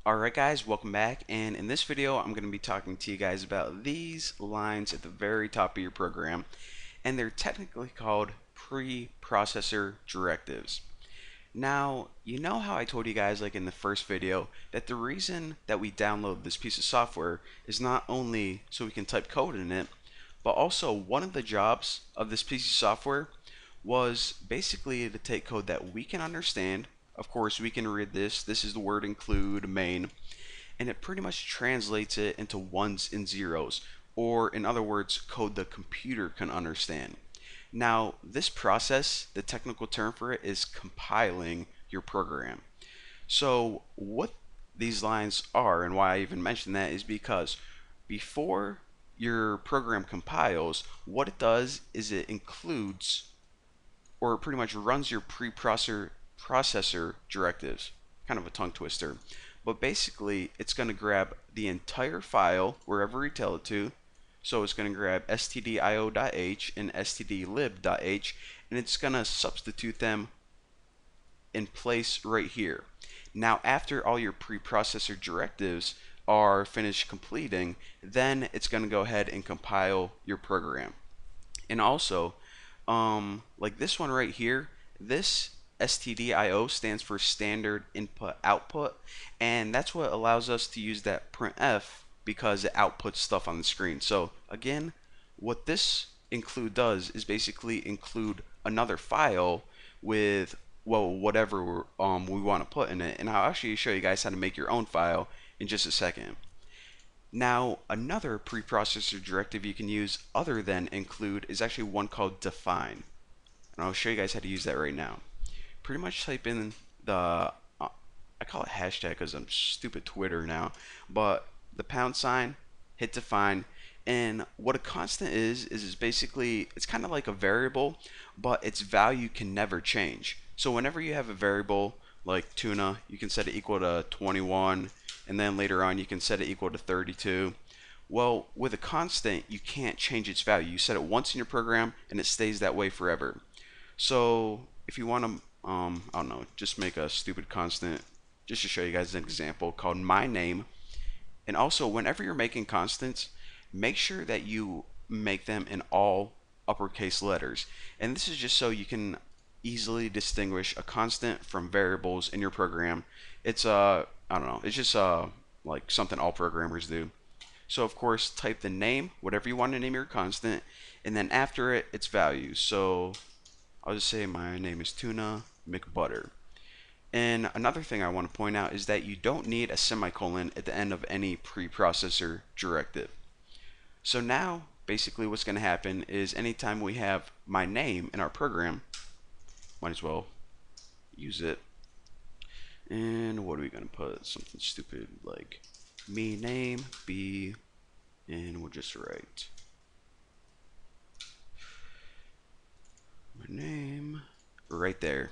Alright guys, welcome back, and in this video I'm going to be talking to you guys about these lines at the very top of your program, and they're technically called preprocessor directives. Now, you know how I told you guys like in the first video that the reason that we download this piece of software is not only so we can type code in it, but also one of the jobs of this piece of software was basically to take code that we can understand. Of course, we can read this. This is the word include main, and it pretty much translates it into ones and zeros, or in other words, code the computer can understand. Now, this process, the technical term for it is compiling your program. So, what these lines are and why I even mention that is because before your program compiles, what it does is it includes or pretty much runs your preprocessor directives. Kind of a tongue twister. But basically, it's going to grab the entire file wherever we tell it to. So it's going to grab stdio.h and stdlib.h, and it's going to substitute them in place right here. Now, after all your preprocessor directives are finished completing, then it's going to go ahead and compile your program. And also, like this one right here, this stdio stands for standard input output, and that's what allows us to use that printf because it outputs stuff on the screen. So again, what this include does is basically include another file with, well, whatever we want to put in it, and I'll actually show you guys how to make your own file in just a second. Now, another preprocessor directive you can use other than include is actually one called define. And I'll show you guys how to use that right now. Pretty much type in the, I call it hashtag because I'm stupid Twitter now, but the pound sign, hit define, and what a constant is basically, it's kind of like a variable, but its value can never change. So whenever you have a variable like tuna, you can set it equal to 21, and then later on you can set it equal to 32. Well, with a constant, you can't change its value. You set it once in your program, and it stays that way forever. So if you want to, I don't know, just make a stupid constant, just to show you guys an example called my name. And also, whenever you're making constants, make sure that you make them in all uppercase letters. And this is just so you can easily distinguish a constant from variables in your program. It's I don't know, it's just like something all programmers do. So of course, type the name, whatever you want to name your constant, and then after it, its value. So I'll just say my name is Tuna McButter. And another thing I want to point out is that you don't need a semicolon at the end of any preprocessor directive. So now, basically what's going to happen is anytime we have my name in our program, might as well use it. And what are we going to put? Something stupid like me name b, and we'll just write my name right there.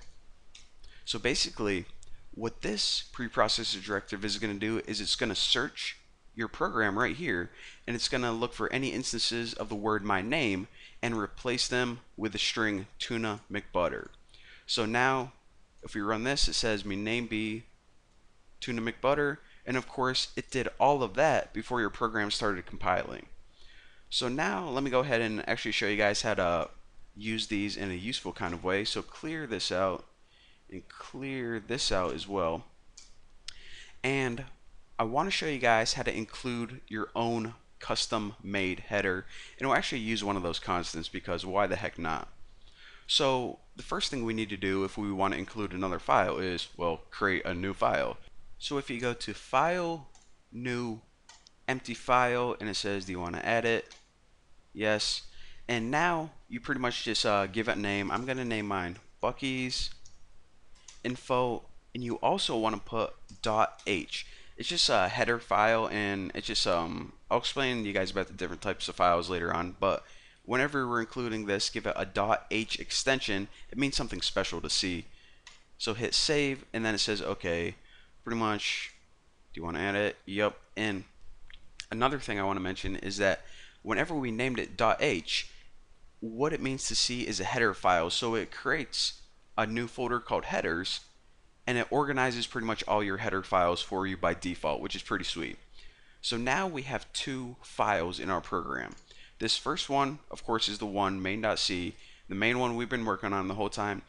So basically, what this preprocessor directive is going to do is it's going to search your program right here, and it's going to look for any instances of the word my name and replace them with the string Tuna McButter. So now, if we run this, it says me name be Tuna McButter, and of course, it did all of that before your program started compiling. So now, let me go ahead and actually show you guys how to use these in a useful kind of way. So clear this out and clear this out as well. And I want to show you guys how to include your own custom made header, and we'll actually use one of those constants because why the heck not? So the first thing we need to do if we want to include another file is, well, create a new file. So if you go to file, new, empty file, and it says do you want to add it? Yes. And now you pretty much just give it a name. I'm going to name mine Bucky's info, and you also want to put .h. It's just a header file, and it's just I'll explain to you guys about the different types of files later on, but whenever we're including this, give it a .h extension. It means something special to see. So hit save, and then it says okay. Pretty much, do you want to add it? Yep. And another thing I want to mention is that whenever we named it .h, what it means to see is a header file. So it creates a new folder called headers, and it organizes pretty much all your header files for you by default, which is pretty sweet. So now we have two files in our program. This first one, of course, is the one main.c, the main one we've been working on the whole time.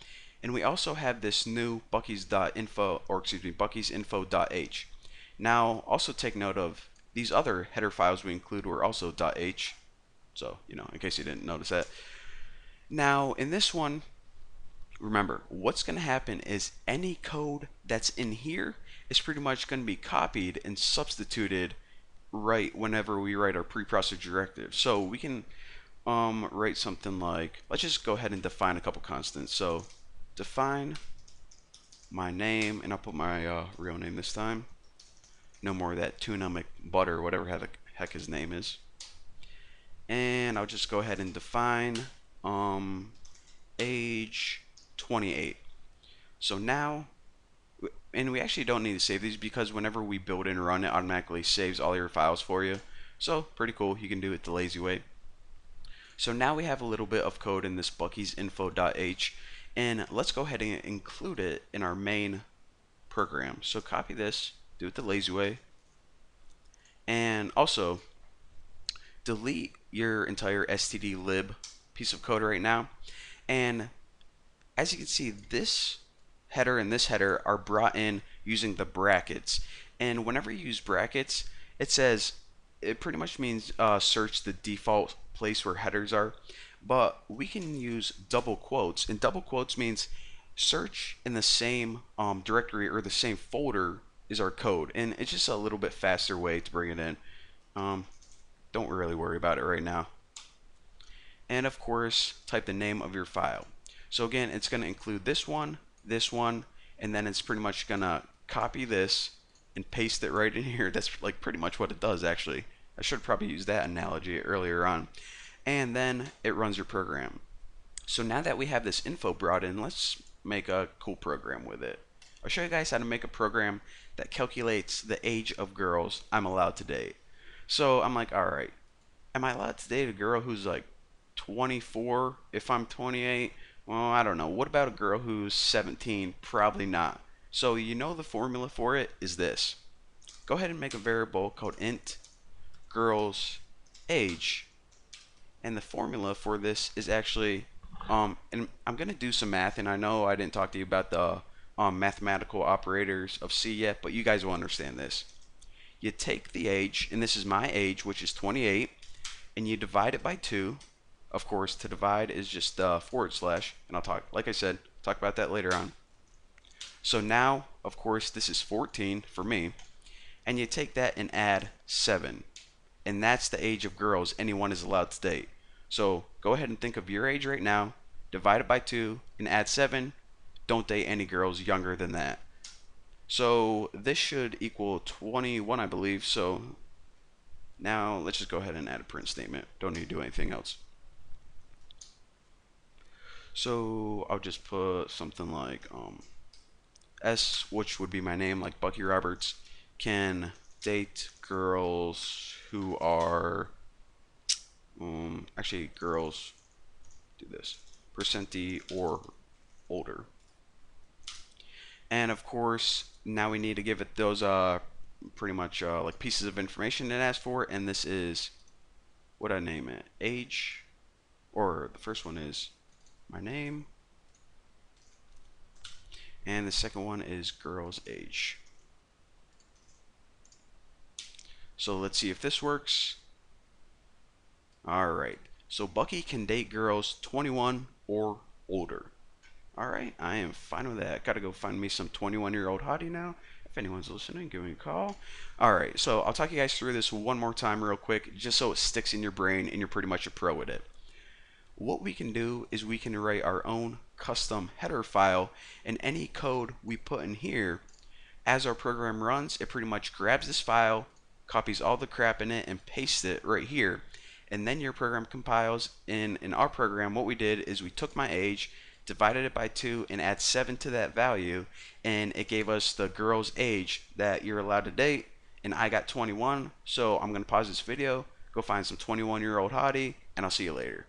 And we also have this new bucky's.info, or excuse me, bucky'sinfo.h. Now, also take note of these other header files we include were also .h. So, in case you didn't notice that. Now, in this one, remember, what's going to happen is any code that's in here is pretty much going to be copied and substituted right whenever we write our preprocessor directive. So we can write something like, let's just go ahead and define a couple constants. So define my name, and I'll put my real name this time. No more of that tuna McButter, whatever the heck his name is. And I'll just go ahead and define age 28. So now, and we actually don't need to save these because whenever we build and run, it automatically saves all your files for you. So pretty cool. You can do it the lazy way. So now we have a little bit of code in this bucky'sinfo.h, and let's go ahead and include it in our main program. So copy this, do it the lazy way, and also delete your entire stdlib piece of code right now. And as you can see, this header and this header are brought in using the brackets. And whenever you use brackets, it pretty much means search the default place where headers are. But we can use double quotes, and double quotes means search in the same directory or the same folder is our code, and it's just a little bit faster way to bring it in. Don't really worry about it right now. And of course, type the name of your file. So again, it's going to include this one, and then it's pretty much going to copy this and paste it right in here. That's like pretty much what it does, actually. I should probably use that analogy earlier on. And then it runs your program. So now that we have this info brought in, let's make a cool program with it. I'll show you guys how to make a program that calculates the age of girls I'm allowed to date. So I'm like, alright, am I allowed to date a girl who's like 24 if I'm 28? Well, I don't know. What about a girl who's 17? Probably not. So the formula for it is this. Go ahead and make a variable called int girls age. And the formula for this is actually, and I'm going to do some math, and I know I didn't talk to you about the mathematical operators of C yet, but you guys will understand this. You take the age, and this is my age, which is 28, and you divide it by 2. Of course, to divide is just forward slash, and I'll talk, like I said, talk about that later on. So now, of course, this is 14 for me, and you take that and add 7, and that's the age of girls anyone is allowed to date. So go ahead and think of your age right now, divide it by 2, and add 7. Don't date any girls younger than that. So this should equal 21, I believe. So now let's just go ahead and add a print statement. Don't need to do anything else. So I'll just put something like S, which would be my name, like Bucky Roberts, can date girls who are actually girls, do this, percenti or older. And of course, now we need to give it those pretty much like pieces of information it asked for, and this is, what I name it, age, or the first one is my name, and the second one is girl's age. So let's see if this works. Alright, so Bucky can date girls 21 or older. Alright, I am fine with that. Gotta go find me some 21-year-old hottie now. If anyone's listening, give me a call. Alright, so I'll talk you guys through this one more time real quick, just so it sticks in your brain and you're pretty much a pro with it. What we can do is we can write our own custom header file, and any code we put in here, as our program runs, it pretty much grabs this file, copies all the crap in it, and pastes it right here. And then your program compiles. In our program, what we did is we took my age, divided it by 2, and add 7 to that value, and it gave us the girl's age that you're allowed to date, and I got 21. So I'm going to pause this video, go find some 21-year-old hottie, and I'll see you later.